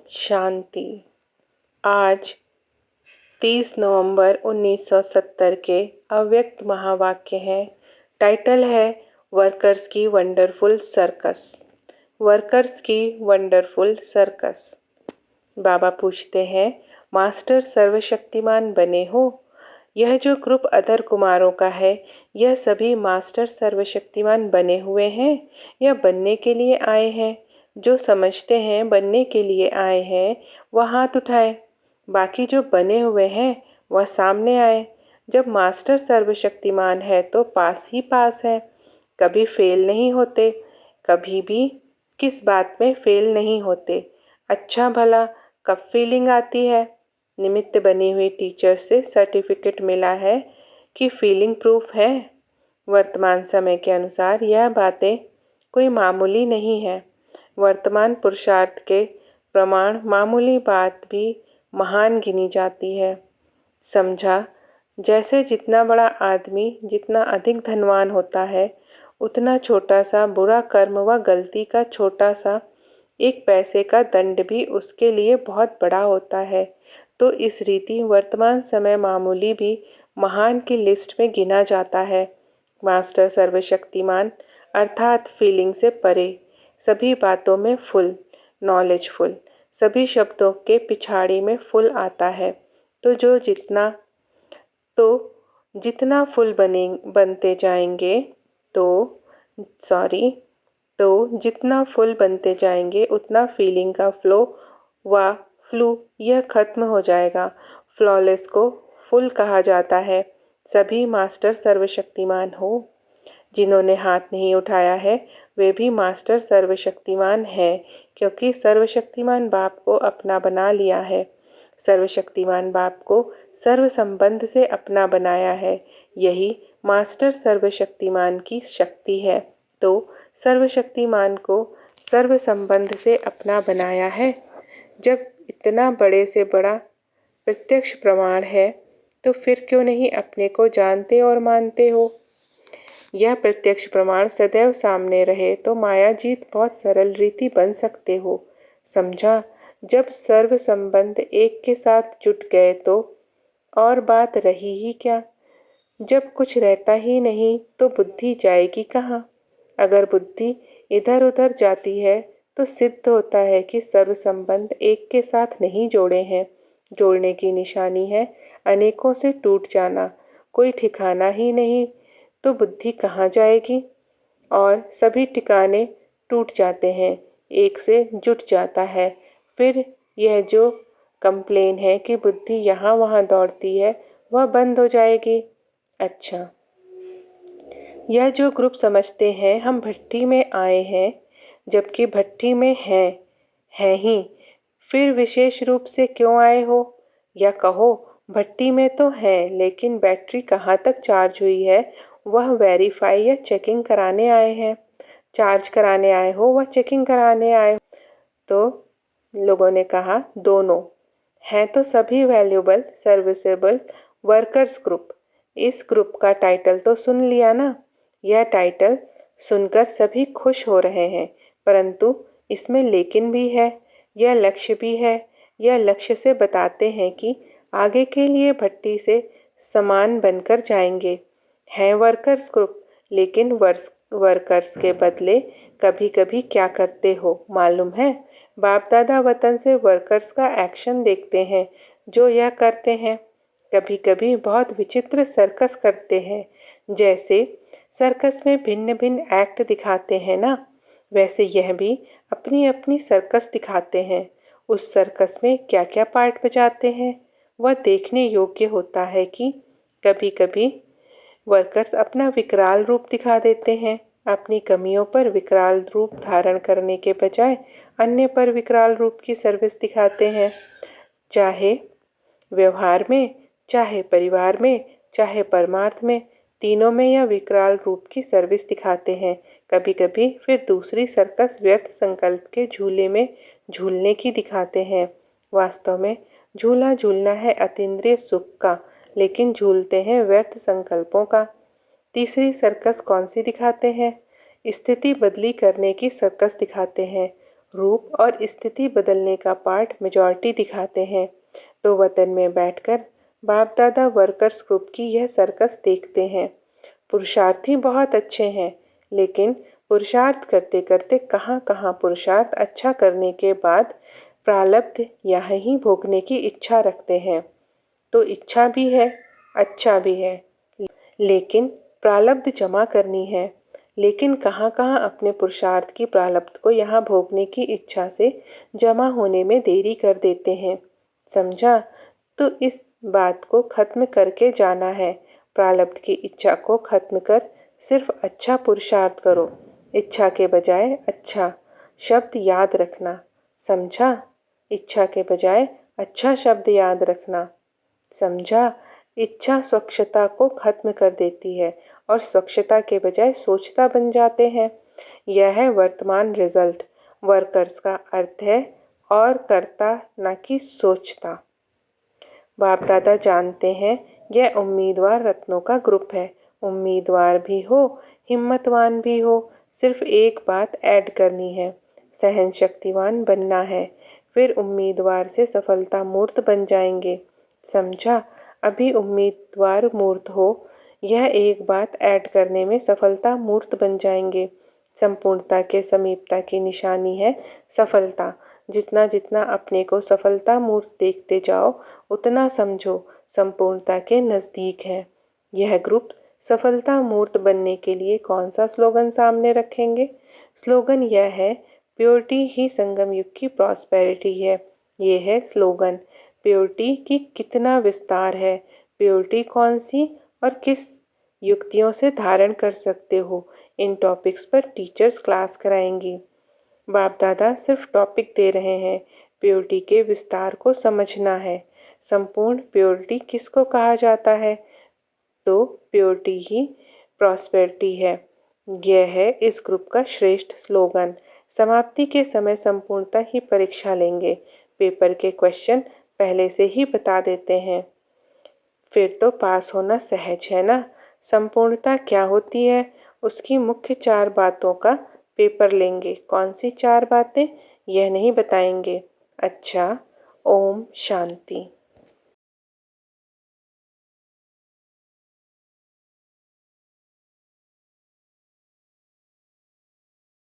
शांति। आज 30 नवंबर 1970 के अव्यक्त महावाक्य हैं। टाइटल है वर्कर्स की वंडरफुल सर्कस। वर्कर्स की वंडरफुल सर्कस। बाबा पूछते हैं, मास्टर सर्वशक्तिमान बने हो? यह जो ग्रुप अदर कुमारों का है, यह सभी मास्टर सर्वशक्तिमान बने हुए हैं या बनने के लिए आए हैं? जो समझते हैं बनने के लिए आए हैं वह हाथ उठाए। बाकी जो बने हुए हैं वह सामने आए। जब मास्टर सर्वशक्तिमान है तो पास ही पास है, कभी फेल नहीं होते। कभी भी किस बात में फेल नहीं होते। अच्छा भला कब फीलिंग आती है? निमित्त बनी हुई टीचर से सर्टिफिकेट मिला है कि फीलिंग प्रूफ है। वर्तमान समय के अनुसार यह बातें कोई मामूली नहीं है। वर्तमान पुरुषार्थ के प्रमाण मामूली बात भी महान गिनी जाती है। समझा, जैसे जितना बड़ा आदमी जितना अधिक धनवान होता है, उतना छोटा सा बुरा कर्म व गलती का छोटा सा एक पैसे का दंड भी उसके लिए बहुत बड़ा होता है। तो इस रीति वर्तमान समय मामूली भी महान की लिस्ट में गिना जाता है। मास्टर सर्वशक्तिमान अर्थात फीलिंग से परे, सभी बातों में फुल, नॉलेजफुल, सभी शब्दों के पिछाड़ी में फुल आता है। तो जितना फुल बनते जाएंगे जितना फुल बनते जाएंगे उतना फीलिंग का फ्लू यह खत्म हो जाएगा। फ्लॉलेस को फुल कहा जाता है। सभी मास्टर सर्वशक्तिमान हो। जिन्होंने हाथ नहीं उठाया है वे भी मास्टर सर्वशक्तिमान है, क्योंकि सर्वशक्तिमान बाप को अपना बना लिया है। सर्वशक्तिमान बाप को सर्व संबंध से अपना बनाया है। यही मास्टर सर्वशक्तिमान की शक्ति है। तो सर्वशक्तिमान को सर्व संबंध से अपना बनाया है। जब इतना बड़े से बड़ा प्रत्यक्ष प्रमाण है तो फिर क्यों नहीं अपने को जानते और मानते हो? यह प्रत्यक्ष प्रमाण सदैव सामने रहे तो माया जीत बहुत सरल रीति बन सकते हो। समझा, जब सर्व संबंध एक के साथ जुट गए तो और बात रही ही क्या? जब कुछ रहता ही नहीं तो बुद्धि जाएगी कहाँ? अगर बुद्धि इधर उधर जाती है तो सिद्ध होता है कि सर्व संबंध एक के साथ नहीं जोड़े हैं। जोड़ने की निशानी है अनेकों से टूट जाना। कोई ठिकाना ही नहीं तो बुद्धि कहाँ जाएगी? और सभी ठिकाने टूट जाते हैं, एक से जुट जाता है। फिर यह जो कंप्लेन है कि बुद्धि यहाँ वहाँ दौड़ती है वह बंद हो जाएगी। अच्छा, यह जो ग्रुप समझते हैं हम भट्टी में आए हैं, जबकि भट्टी में है ही, फिर विशेष रूप से क्यों आए हो? या कहो भट्टी में तो है लेकिन बैटरी कहाँ तक चार्ज हुई है वह वेरीफाई या चेकिंग कराने आए हैं। चार्ज कराने आए हो वह चेकिंग कराने आए हो? तो लोगों ने कहा दोनों हैं। तो सभी वैल्यूबल सर्विसेबल वर्कर्स ग्रुप। इस ग्रुप का टाइटल तो सुन लिया ना? यह टाइटल सुनकर सभी खुश हो रहे हैं, परंतु इसमें लेकिन भी है, यह लक्ष्य भी है। यह लक्ष्य से बताते हैं कि आगे के लिए भट्टी से समान बनकर जाएंगे। हैं वर्कर्स ग्रुप, लेकिन वर्कर्स के बदले कभी कभी क्या करते हो मालूम है? बाप दादा वतन से वर्कर्स का एक्शन देखते हैं जो यह करते हैं। कभी कभी बहुत विचित्र सर्कस करते हैं। जैसे सर्कस में भिन्न भिन्न एक्ट दिखाते हैं ना, वैसे यह भी अपनी अपनी सर्कस दिखाते हैं। उस सर्कस में क्या क्या पार्ट बजाते हैं वह देखने योग्य होता है कि कभी कभी वर्कर्स अपना विकराल रूप दिखा देते हैं। अपनी कमियों पर विकराल रूप धारण करने के बजाय अन्य पर विकराल रूप की सर्विस दिखाते हैं। चाहे व्यवहार में, चाहे परिवार में, चाहे परमार्थ में, तीनों में यह विकराल रूप की सर्विस दिखाते हैं। कभी कभी फिर दूसरी सर्कस व्यर्थ संकल्प के झूले में झूलने की दिखाते हैं। वास्तव में झूला झूलना है अतीन्द्रिय सुख का, लेकिन झूलते हैं व्यर्थ संकल्पों का। तीसरी सर्कस कौन सी दिखाते हैं? स्थिति बदली करने की सर्कस दिखाते हैं। रूप और स्थिति बदलने का पाठ मेजॉरिटी दिखाते हैं। तो वतन में बैठकर बाप दादा वर्कर्स ग्रुप की यह सर्कस देखते हैं। पुरुषार्थी बहुत अच्छे हैं, लेकिन पुरुषार्थ करते करते कहाँ कहाँ पुरुषार्थ अच्छा करने के बाद प्रारब्ध यहीं भोगने की इच्छा रखते हैं। तो इच्छा भी है, अच्छा भी है, लेकिन प्रारब्ध जमा करनी है। लेकिन कहाँ कहाँ अपने पुरुषार्थ की प्रारब्ध को यहाँ भोगने की इच्छा से जमा होने में देरी कर देते हैं। समझा? तो इस बात को खत्म करके जाना है। प्रारब्ध की इच्छा को खत्म कर सिर्फ अच्छा पुरुषार्थ करो। इच्छा के बजाय अच्छा शब्द याद रखना। समझा? इच्छा के बजाय अच्छा शब्द याद रखना। समझा? इच्छा स्वच्छता को खत्म कर देती है और स्वच्छता के बजाय सोचता बन जाते हैं। यह है वर्तमान रिजल्ट। वर्कर्स का अर्थ है और करता, न कि सोचता। बाप दादा जानते हैं यह उम्मीदवार रत्नों का ग्रुप है। उम्मीदवार भी हो, हिम्मतवान भी हो, सिर्फ एक बात ऐड करनी है, सहन शक्तिवान बनना है। फिर उम्मीदवार से सफलता मूर्त बन जाएंगे। समझा? अभी उम्मीदवार मूर्त हो, यह एक बात ऐड करने में सफलता मूर्त बन जाएंगे। संपूर्णता के समीपता की निशानी है सफलता। जितना जितना अपने को सफलता मूर्त देखते जाओ, उतना समझो संपूर्णता के नज़दीक है। यह ग्रुप सफलता मूर्त बनने के लिए कौन सा स्लोगन सामने रखेंगे? स्लोगन यह है, प्योरिटी ही संगम युग की प्रॉस्पेरिटी है। ये है स्लोगन। प्योरिटी की कितना विस्तार है, प्योरिटी कौन सी और किस युक्तियों से धारण कर सकते हो, इन टॉपिक्स पर टीचर्स क्लास कराएंगी। बाप दादा सिर्फ टॉपिक दे रहे हैं, प्योरिटी के विस्तार को समझना है। संपूर्ण प्योरिटी किसको कहा जाता है? तो प्योरिटी ही प्रॉस्पेरिटी है। यह है इस ग्रुप का श्रेष्ठ स्लोगन। समाप्ति के समय संपूर्णता ही परीक्षा लेंगे। पेपर के क्वेश्चन पहले से ही बता देते हैं। फिर तो पास होना सहज है ना। संपूर्णता क्या होती है, उसकी मुख्य 4 बातों का पेपर लेंगे। कौन सी 4 बातें, यह नहीं बताएंगे। अच्छा, ओम शांति।